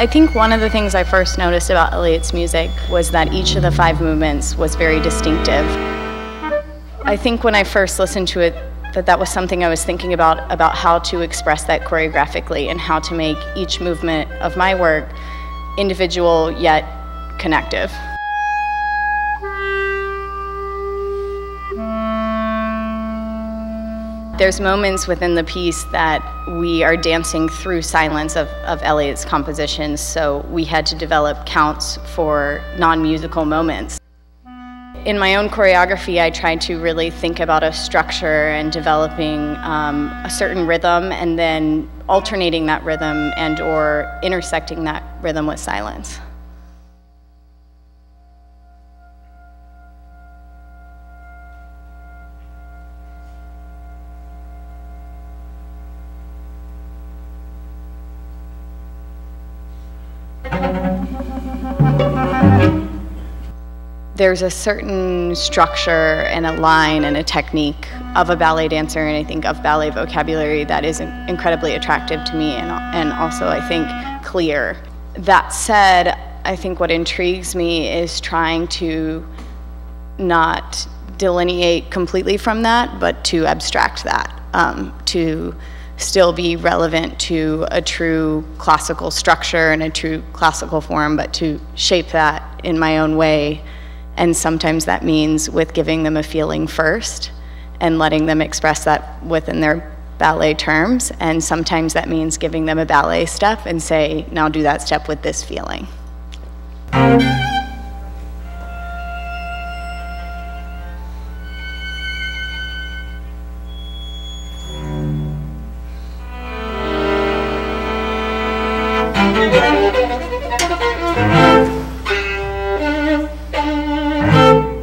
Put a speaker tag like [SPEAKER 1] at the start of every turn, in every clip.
[SPEAKER 1] I think one of the things I first noticed about Elliott's music was that each of the 5 movements was very distinctive. I think when I first listened to it, that was something I was thinking about how to express that choreographically and how to make each movement of my work individual yet connective. There's moments within the piece that we are dancing through silence of Elliott's compositions, so we had to develop counts for non-musical moments. In my own choreography, I tried to really think about a structure and developing a certain rhythm and then alternating that rhythm and or intersecting that rhythm with silence. There's a certain structure and a line and a technique of a ballet dancer, and I think of ballet vocabulary that is incredibly attractive to me and also I think clear. That said, I think what intrigues me is trying to not delineate completely from that, but to abstract that, to still be relevant to a true classical structure and a true classical form, but to shape that in my own way. And sometimes that means with giving them a feeling first and letting them express that within their ballet terms. And sometimes that means giving them a ballet step and say, now do that step with this feeling.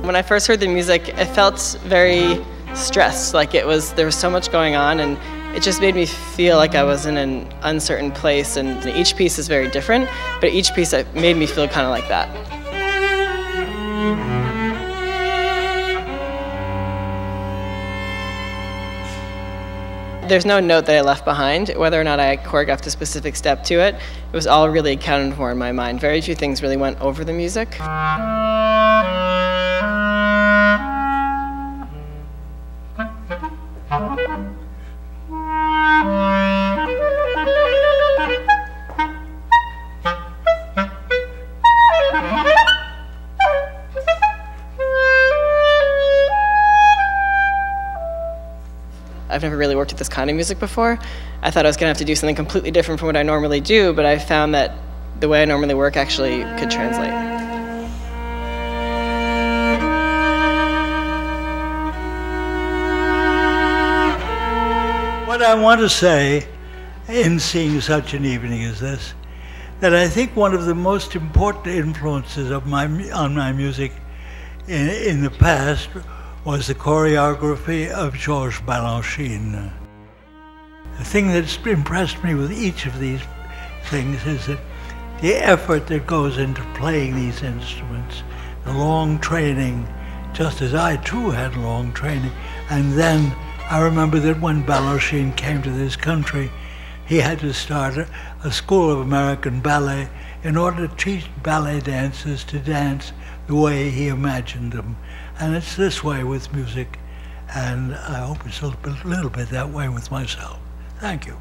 [SPEAKER 2] When I first heard the music, it felt very stressed, like there was so much going on, and it just made me feel like I was in an uncertain place, and each piece is very different, but each piece made me feel kind of like that. There's no note that I left behind. Whether or not I choreographed a specific step to it, it was all really accounted for in my mind. Very few things really went over the music. I've never really worked with this kind of music before. I thought I was going to have to do something completely different from what I normally do, but I found that the way I normally work actually could translate.
[SPEAKER 3] What I want to say in seeing such an evening as this, that I think one of the most important influences of on my music in the past was the choreography of Georges Balanchine. The thing that's impressed me with each of these things is that the effort that goes into playing these instruments, the long training, just as I too had long training. And then I remember that when Balanchine came to this country, he had to start a school of American ballet in order to teach ballet dancers to dance the way he imagined them. And it's this way with music, and I hope it's a little bit that way with myself. Thank you.